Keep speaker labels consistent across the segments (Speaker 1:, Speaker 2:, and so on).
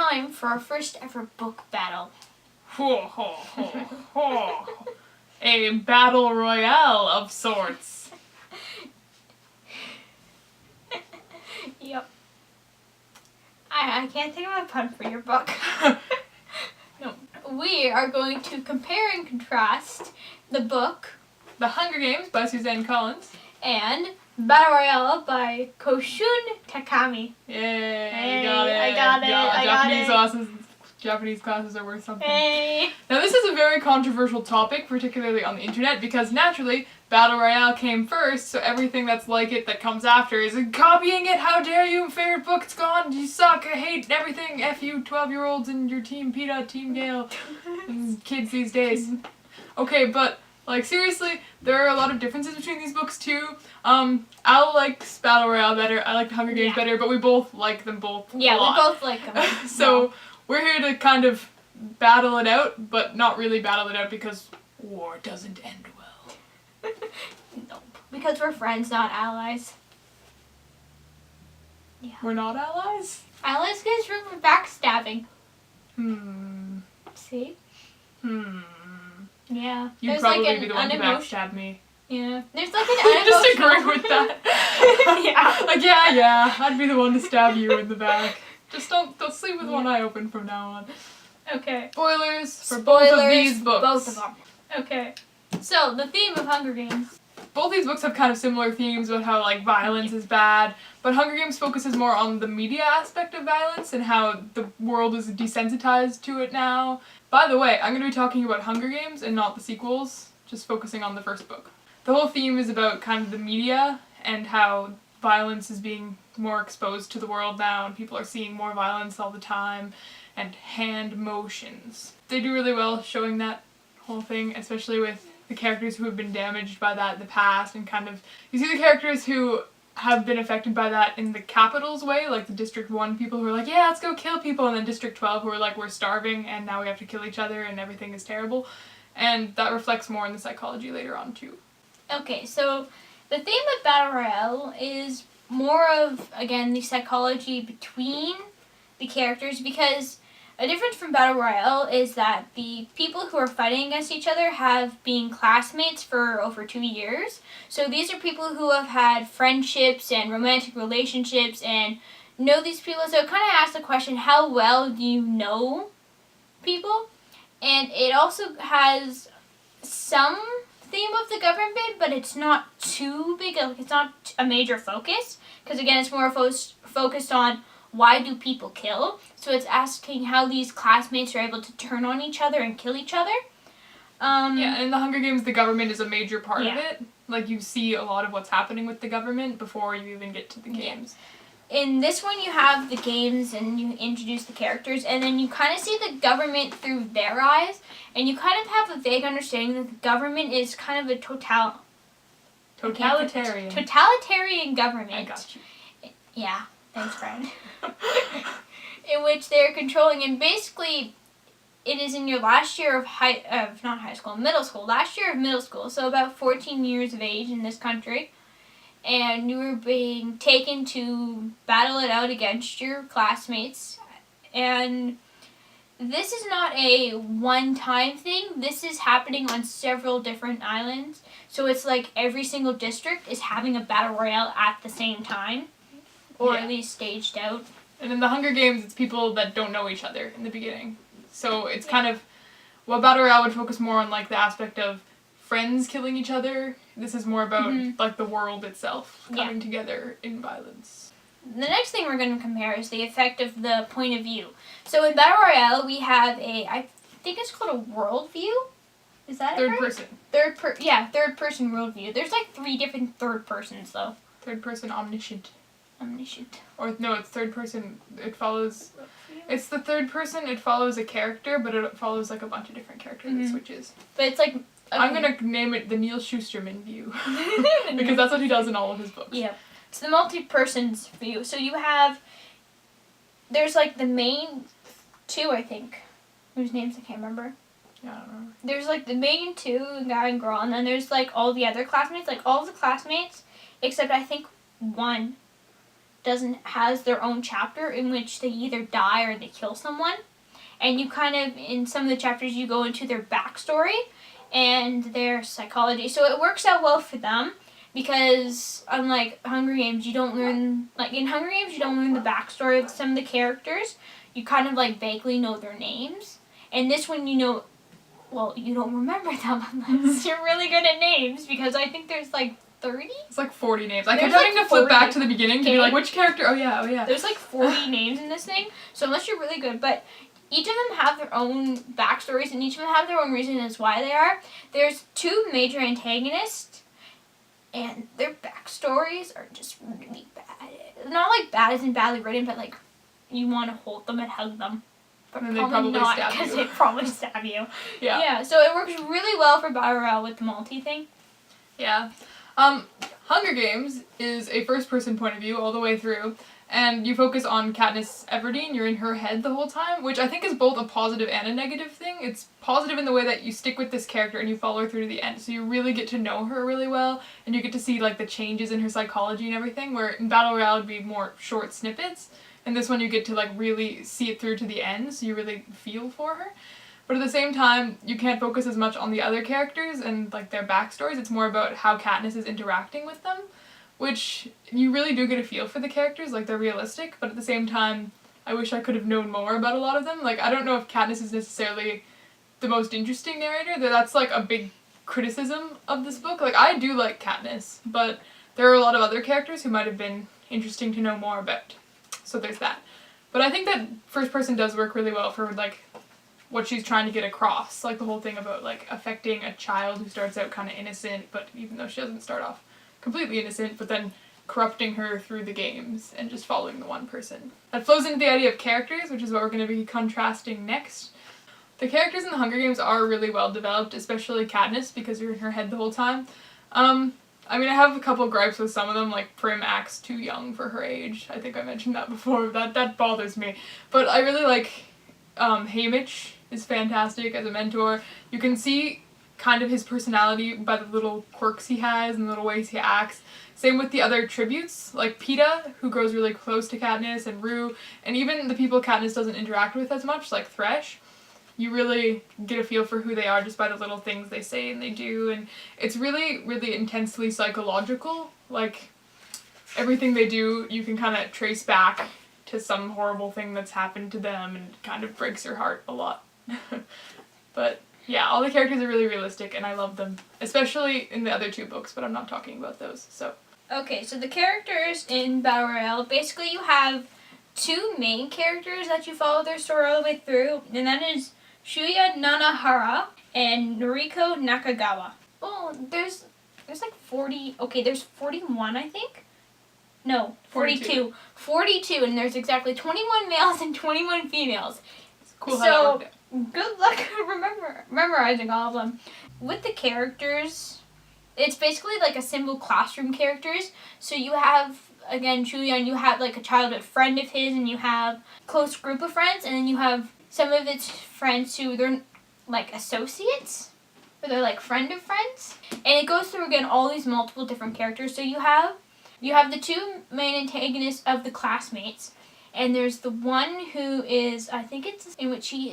Speaker 1: time for our first ever book battle.
Speaker 2: Ho, ho, ho, ho. A battle royale of sorts.
Speaker 1: Yep. I can't think of a pun for your book. No. We are going to compare and contrast the book
Speaker 2: The Hunger Games by Suzanne Collins
Speaker 1: and Battle Royale by Koshun Takami.
Speaker 2: Yay,
Speaker 1: Hey,
Speaker 2: you got it.
Speaker 1: I got it. I got it.
Speaker 2: Japanese classes are worth something.
Speaker 1: Hey.
Speaker 2: Now this is a very controversial topic, particularly on the internet, because naturally, Battle Royale came first, so everything that's like it that comes after is copying it. How dare you? Favorite book, it's gone. You suck. I hate everything. F you, 12-year-olds and your team PETA, Team Gale, and kids these days. Okay, but like seriously, there are a lot of differences between these books too. Al likes Battle Royale better. I like Hunger Games better, but we both like them both a lot.
Speaker 1: We both like them.
Speaker 2: So we're here to kind of battle it out, but not really battle it out because war doesn't end well.
Speaker 1: Nope. Because we're friends, not allies. Yeah.
Speaker 2: We're not allies?
Speaker 1: Allies gives room for backstabbing. See? Yeah.
Speaker 2: You'd
Speaker 1: There's
Speaker 2: probably
Speaker 1: like
Speaker 2: be the one to backstab me.
Speaker 1: Yeah. There's like an unemotional...
Speaker 2: Just agree with that.
Speaker 1: Yeah.
Speaker 2: Like, yeah, I'd be the one to stab you in the back. Just don't sleep with one eye open from now on.
Speaker 1: Okay.
Speaker 2: Spoilers for both of these books.
Speaker 1: Both of them. Okay. So, the theme of Hunger Games.
Speaker 2: Both these books have kind of similar themes about how, like, violence is bad, but Hunger Games focuses more on the media aspect of violence and how the world is desensitized to it now. By the way, I'm going to be talking about Hunger Games and not the sequels, just focusing on the first book. The whole theme is about kind of the media and how violence is being more exposed to the world now and people are seeing more violence all the time and hand motions. They do really well showing that whole thing, especially with the characters who have been damaged by that in the past, and kind of, you see the characters who have been affected by that in the Capitals way, like the District 1 people who are like, yeah, let's go kill people, and then District 12 who are like, we're starving and now we have to kill each other and everything is terrible. And that reflects more in the psychology later on too.
Speaker 1: Okay, so the theme of Battle Royale is more of, again, the psychology between the characters, because a difference from Battle Royale is that the people who are fighting against each other have been classmates for over 2 years. So these are people who have had friendships and romantic relationships and know these people. So it kind of asks the question, how well do you know people? And it also has some theme of the government, but it's not too big. Like, it's not a major focus, because again, it's more focused on why do people kill. So it's asking how these classmates are able to turn on each other and kill each other.
Speaker 2: Yeah, and in the Hunger Games, the government is a major part of it. Like, you see a lot of what's happening with the government before you even get to the games.
Speaker 1: In this one, you have the games and you introduce the characters, and then you kind of see the government through their eyes, and you kind of have a vague understanding that the government is kind of a totalitarian government.
Speaker 2: I got you.
Speaker 1: Yeah, thanks, friend. In which they're controlling, and basically, it is in your last year of middle school. Last year of middle school, so about 14 years of age in this country. And you were being taken to battle it out against your classmates. And this is not a one-time thing. This is happening on several different islands. So it's like every single district is having a battle royale at the same time. Or at least staged out.
Speaker 2: And in the Hunger Games, it's people that don't know each other in the beginning. So it's kind of, well, Battle Royale would focus more on like the aspect of friends killing each other. This is more about like the world itself coming together in violence.
Speaker 1: The next thing we're going to compare is the effect of the point of view. So in Battle Royale, we have I think it's called a world view. Is that
Speaker 2: Third
Speaker 1: right?
Speaker 2: person.
Speaker 1: Third person world view. There's like 3 different third persons though.
Speaker 2: Third person omniscient.
Speaker 1: Omniscient.
Speaker 2: Or no, it's third person. It follows. It's the third person. It follows a character, but it follows like a bunch of different characters. It switches.
Speaker 1: But it's like. Okay.
Speaker 2: I'm gonna name it the Neil Schusterman view because that's what he does in all of his books.
Speaker 1: Yeah, it's the multi-persons view. So you have. There's like the main 2, I think, whose names I can't remember.
Speaker 2: Yeah, I don't know. There's
Speaker 1: like the main 2, guy and girl, and then there's like all the other classmates, like all the classmates, except I think 1. has their own chapter in which they either die or they kill someone. And you kind of, in some of the chapters, you go into their backstory and their psychology. So it works out well for them because unlike Hunger Games, you don't learn, like in Hunger Games, you don't learn the backstory of some of the characters. You kind of like vaguely know their names. And this one, you know, well, you don't remember them unless you're really good at names because I think there's like 30?
Speaker 2: It's like 40 names. I kept having to flip back to the beginning to be like, which character? Oh yeah.
Speaker 1: There's like 40 names in this thing, so unless you're really good, but each of them have their own backstories and each of them have their own reason as why they are. There's 2 major antagonists, and their backstories are just really bad. Not like bad as in badly written, but like you want to hold them and hug them. But
Speaker 2: and probably
Speaker 1: not
Speaker 2: stab
Speaker 1: because
Speaker 2: you.
Speaker 1: they probably stab you.
Speaker 2: Yeah,
Speaker 1: so it works really well for Battle Royale with the multi thing.
Speaker 2: Yeah. Hunger Games is a first-person point of view all the way through, and you focus on Katniss Everdeen. You're in her head the whole time, which I think is both a positive and a negative thing. It's positive in the way that you stick with this character and you follow her through to the end, so you really get to know her really well, and you get to see like the changes in her psychology and everything, where in Battle Royale it would be more short snippets, and this one you get to like really see it through to the end, so you really feel for her. But at the same time, you can't focus as much on the other characters and like their backstories. It's more about how Katniss is interacting with them, which you really do get a feel for the characters, like they're realistic, but at the same time, I wish I could have known more about a lot of them. Like, I don't know if Katniss is necessarily the most interesting narrator. That's like a big criticism of this book. Like, I do like Katniss, but there are a lot of other characters who might have been interesting to know more about. So there's that. But I think that first person does work really well for like what she's trying to get across, like the whole thing about like affecting a child who starts out kind of innocent, but even though she doesn't start off completely innocent, but then corrupting her through the games and just following the one person. That flows into the idea of characters, which is what we're going to be contrasting next. The characters in the Hunger Games are really well developed, especially Katniss, because you're in her head the whole time. I mean, I have a couple gripes with some of them, like Prim acts too young for her age. I think I mentioned that before. That bothers me. But I really like Haymitch is fantastic as a mentor. You can see kind of his personality by the little quirks he has and the little ways he acts. Same with the other tributes, like Peeta, who grows really close to Katniss, and Rue, and even the people Katniss doesn't interact with as much, like Thresh. You really get a feel for who they are just by the little things they say and they do, and it's really, really intensely psychological. Like, everything they do, you can kind of trace back to some horrible thing that's happened to them, and it kind of breaks your heart a lot. But yeah, all the characters are really realistic and I love them, especially in the other 2 books, but I'm not talking about those, so.
Speaker 1: Okay, so the characters in Battle Royale, basically you have 2 main characters that you follow their story all the way through, and that is Shuya Nanahara and Noriko Nakagawa. Oh, there's like 40, okay, there's 41, I think? No, 42. 42, and there's exactly 21 males and 21 females.
Speaker 2: It's cool how that worked out.
Speaker 1: Good luck memorizing all of them. With the characters, it's basically like a simple classroom characters. So you have, again, Julian, you have like a childhood friend of his, and you have close group of friends, and then you have some of its friends who they're like associates, or they're like friend of friends. And it goes through, again, all these multiple different characters. So you have the 2 main antagonists of the classmates. And there's the one who is, I think it's in which he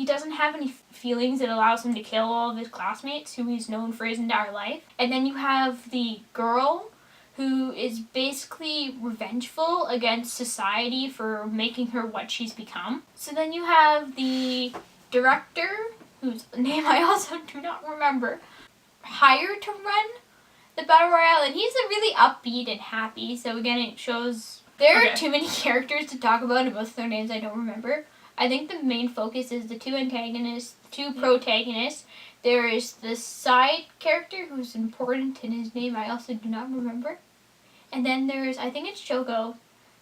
Speaker 1: doesn't have any feelings that allows him to kill all of his classmates, who he's known for his entire life. And then you have the girl who is basically revengeful against society for making her what she's become. So then you have the director, whose name I also do not remember, hired to run the Battle Royale, and he's a really upbeat and happy, so again it shows. There are too many characters to talk about, and most of their names I don't remember. I think the main focus is the 2 antagonists, 2 protagonists. There is the side character who's important, and his name I also do not remember. And then there's, I think it's Choco,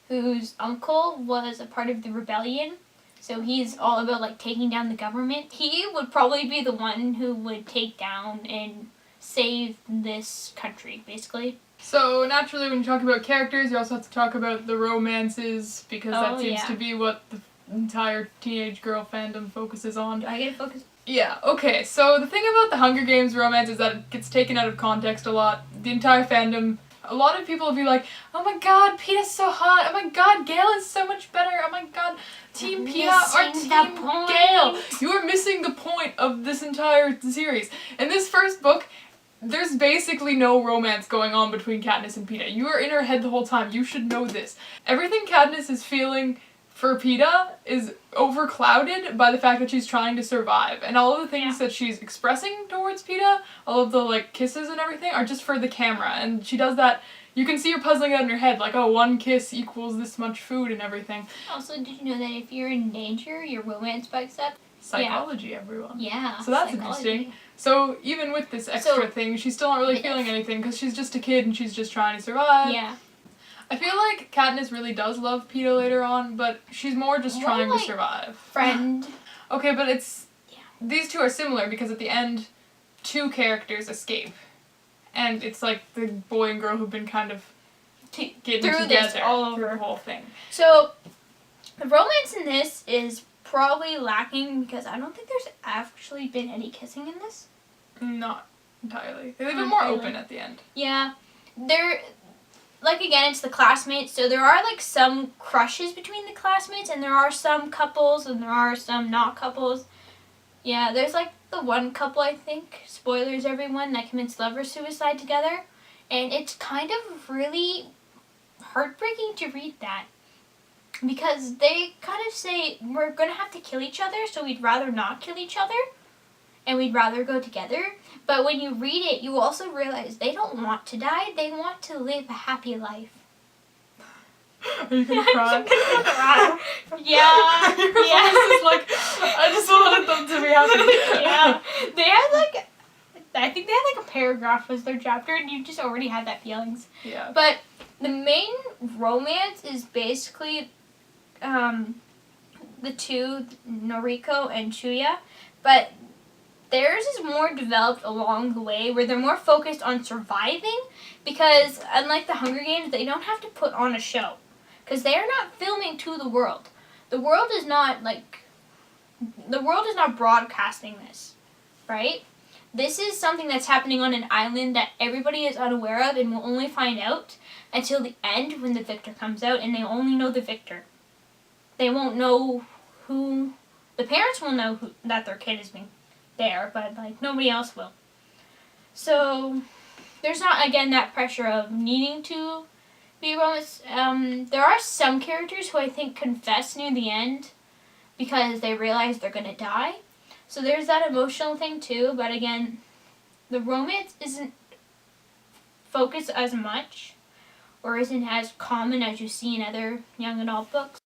Speaker 1: whose uncle was a part of the rebellion. So he's all about like taking down the government. He would probably be the one who would take down and save this country, basically.
Speaker 2: So, naturally, when you talk about characters, you also have to talk about the romances, because that seems to be what the entire teenage girl fandom focuses on.
Speaker 1: Do I get to focus?
Speaker 2: Yeah, okay, so the thing about the Hunger Games romance is that it gets taken out of context a lot. The entire fandom A lot of people will be like, oh my god, Peta's so hot. Oh my god, Gale is so much better. Oh my god, Team Peta or Team Gale. You are missing the point of this entire series. In this first book, there's basically no romance going on between Katniss and Peta. You are in her head the whole time. You should know this. Everything Katniss is feeling for Peta is overclouded by the fact that she's trying to survive. And all of the things that she's expressing towards Peta, all of the like kisses and everything, are just for the camera. And she does that. You can see her puzzling out in her head, like, oh, one kiss equals this much food and everything.
Speaker 1: Also, did you know that if you're in danger, your romance spikes up?
Speaker 2: Psychology, everyone.
Speaker 1: Yeah.
Speaker 2: So that's interesting. So even with this extra thing, she's still not really feeling anything because she's just a kid and she's just trying to survive.
Speaker 1: Yeah.
Speaker 2: I feel like Katniss really does love Peta later on, but she's more just trying to survive.
Speaker 1: Friend.
Speaker 2: Okay, but it's... These two are similar because at the end, two characters escape. And it's like the boy and girl who've been kind of getting together
Speaker 1: all over
Speaker 2: the whole thing.
Speaker 1: So, the romance in this is probably lacking because I don't think there's actually been any kissing in this.
Speaker 2: Not entirely. They've been more open at the end.
Speaker 1: Yeah. They're... Like, again, it's the classmates, so there are, like, some crushes between the classmates, and there are some couples, and there are some not couples. Yeah, there's, like, the one couple, I think, spoilers everyone, that commits lover-suicide together, and it's kind of really heartbreaking to read that, because they kind of say, we're going to have to kill each other, so we'd rather not kill each other, and we'd rather go together. But when you read it, you also realize they don't want to die. They want to live a happy life.
Speaker 2: Are you gonna cry?
Speaker 1: I'm gonna cry. Yeah.
Speaker 2: Your voice is like, I just wanted them to be happy.
Speaker 1: Yeah. They had like, I think they had like a paragraph as their chapter, and you just already had that feelings.
Speaker 2: Yeah.
Speaker 1: But the main romance is basically the two, Noriko and Chuya, but theirs is more developed along the way where they're more focused on surviving because unlike the Hunger Games, they don't have to put on a show because they are not filming to the world. The world is not broadcasting this, right? This is something that's happening on an island that everybody is unaware of and will only find out until the end when the victor comes out, and they only know the victor. They won't know who... The parents will know that their kid is being there, but like nobody else will. So there's not again that pressure of needing to be romance. There are some characters who I think confess near the end because they realize they're gonna die. So there's that emotional thing too, but again, the romance isn't focused as much or isn't as common as you see in other young adult books.